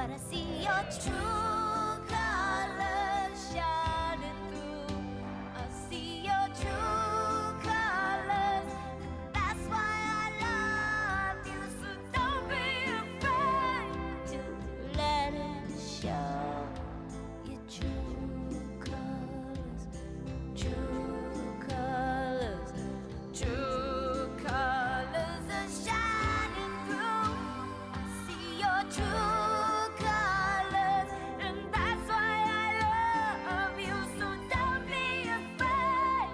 but I see your true colors shining through. I see your true colors. That's why I love you. So don't be afraid to let it show. Your true colors, true colors, true colors are shining through. I see your true colors, and that's why I love you. So don't be afraid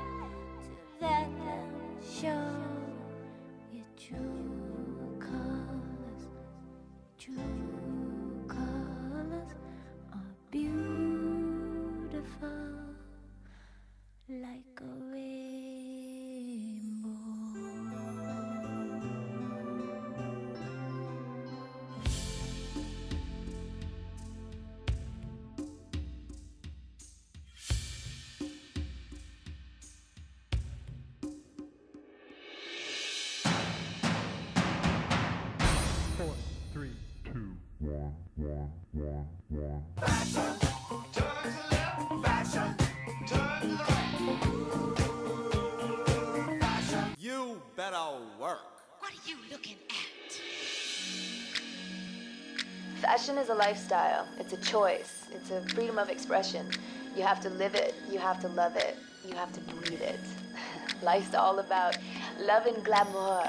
to let them show. Your true colors, true colors are beautiful like a rainbow. Four, three, two, one. You better work. What are you looking at? Fashion is a lifestyle. It's a choice. It's a freedom of expression. You have to live it. You have to love it. You have to breathe it. Life's all about love and glamour.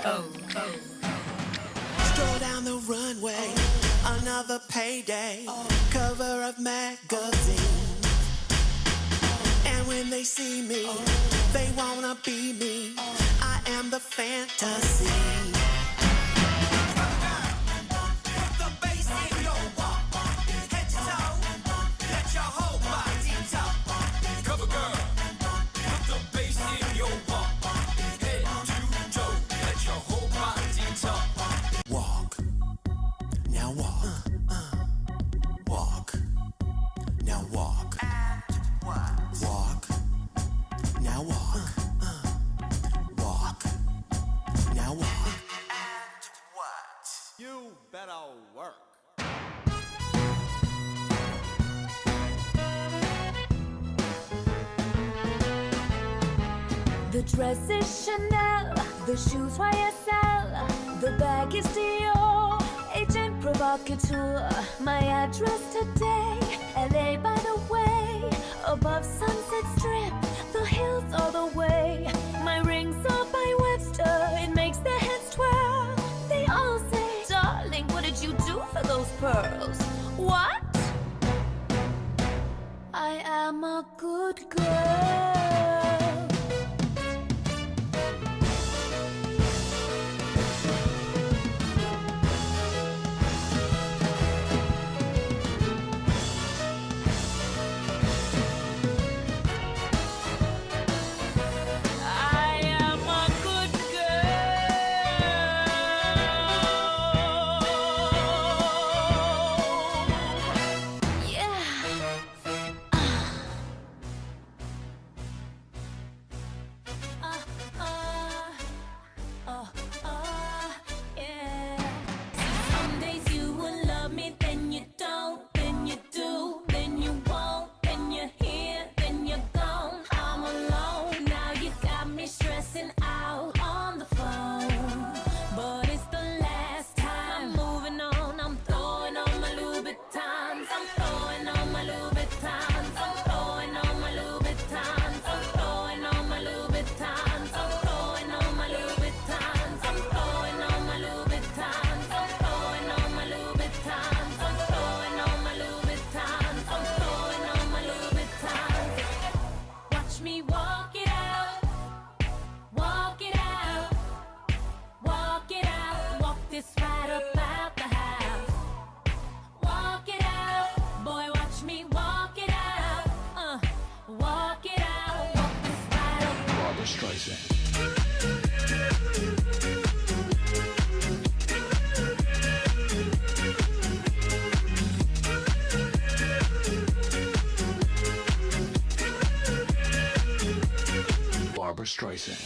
Stroll down the runway, another payday, cover of magazine. And when they see me, they wanna be me. I am the fantasy. Put the bass in your walk, head to toe, let your whole body talk. Cover girl, put the bass in your walk, head to toe, let your whole body talk. Walk, now walk, walk, now walk, walk, now walk, walk, now walk. You better work. The dress is Chanel, the shoes YSL, the bag is Dior, agent provocateur. My address today, LA by the way, above Sunset Strip, the hills all the way. My rings are by Webster, it makes their heads twirl. They all say, darling, what did you do for those pearls? What? I am a good girl. I am a good girl. Yeah. Yeah. Some days you will love me, then you don't, then you do, then you won't, then you're here, then you're gone. I'm alone, now you got me stressing out on the phone. But it's the last time, I'm moving on, I'm throwing on my Louboutins, I'm throwing on my Louboutins, I'm throwing on my Louboutins, I'm throwing on my Louboutins, I'm throwing on my Louboutins, I'm throwing on my Louboutins, I'm throwing on my Louboutins, I'm throwing on my Louboutins, I'm throwing on my Louboutins. Watch me walk it out, walk it out, walk it out, walk this right about the house. Walk it out, boy, watch me walk it out, walk it out, walk this right up. Barbara Streisand. Barbara Streisand.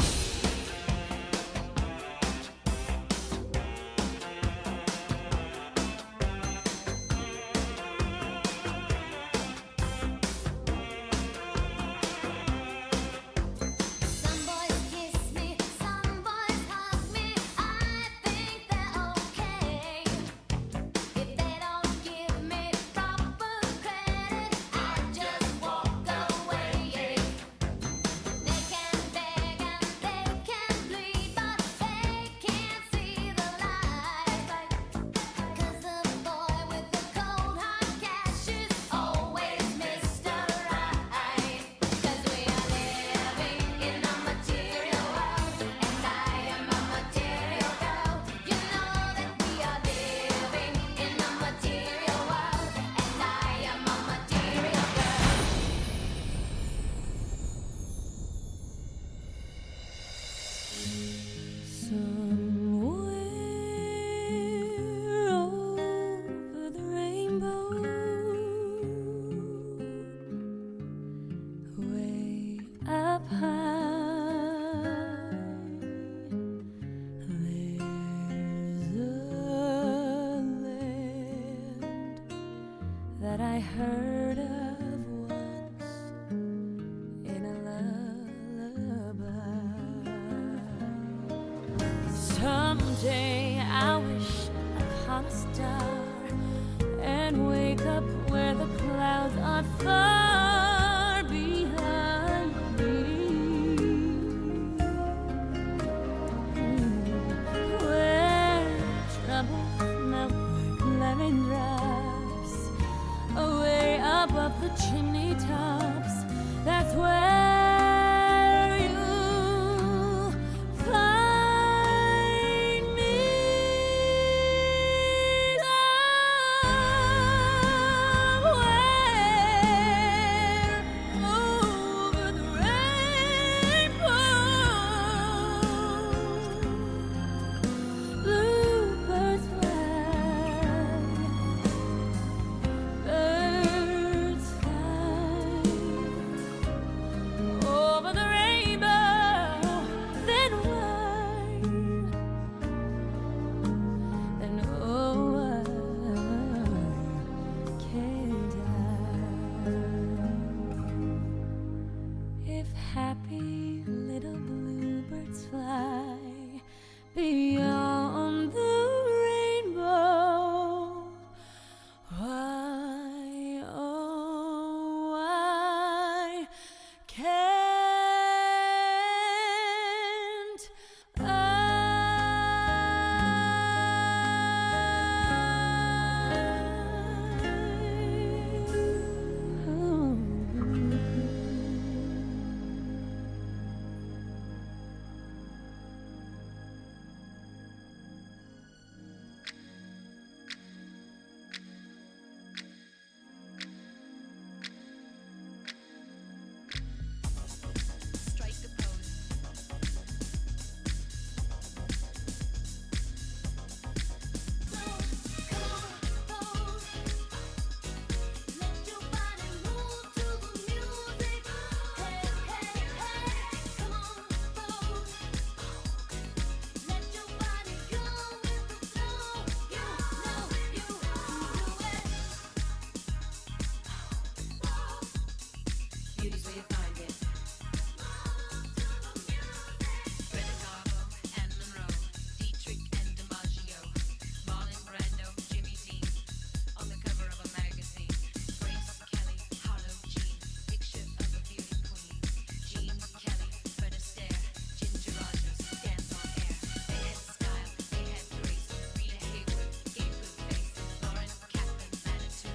that I heard of once in a lullaby. Someday I wish upon a star and wake up where the clouds are far behind me, where troubles melt like lemon drops away above the chimney tops. That's where you'll find me. Somewhere over the rainbow, bluebirds fly, birds fly over the rainbow. Then why? Then oh, why can't I? If happy little bluebirds fly beyond the rainbow, why, oh, why can't I? Beauty's where you find it. Greta Garbo and Monroe, Dietrich and DiMaggio, Marlon Brando, Jimmy Dean, on the cover of a magazine. Grace Kelly, Harlow Jean, picture of a beauty queen. Jean Kelly, Fred Astaire, Ginger Rogers, dance on air. They had style, they had grace. Rita Hayworth gave good face. Lauren Kaplan, Manitou,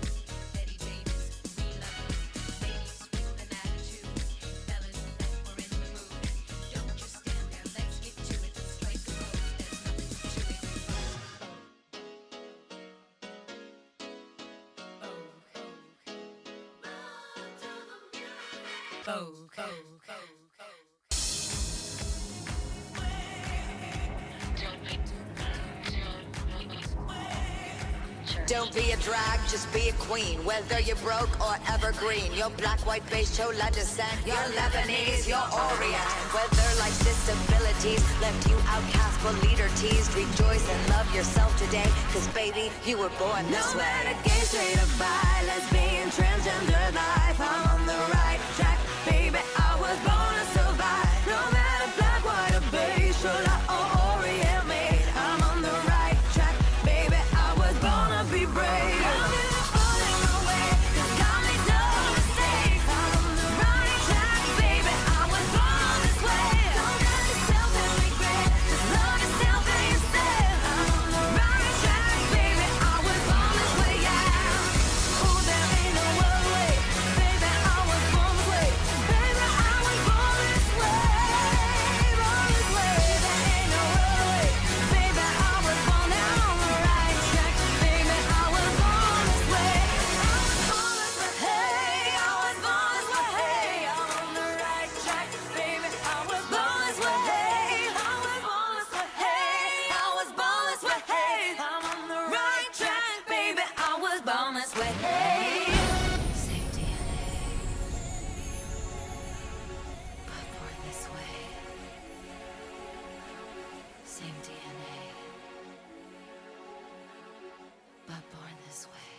Betty Davis, we love you. Ladies with an attitude, fellas that were in the mood. Don't just stand there, let's get to it. Strike a pose, there's nothing to it. Don't be a drag, just be a queen. Whether you're broke or evergreen, you're black, white, beige, chola descent, you're Lebanese, you're Orient. Whether life's disabilities left you outcast but leader teased, rejoice and love yourself today, cause baby, you were born this way. No matter gay, straight or bi, lesbian, transgender life, I'm on the right track, baby, I was born to survive. No matter black, white or beige, chola or Orient made, I'm on the right track, baby, I was born to be brave. Same DNA, but born this way.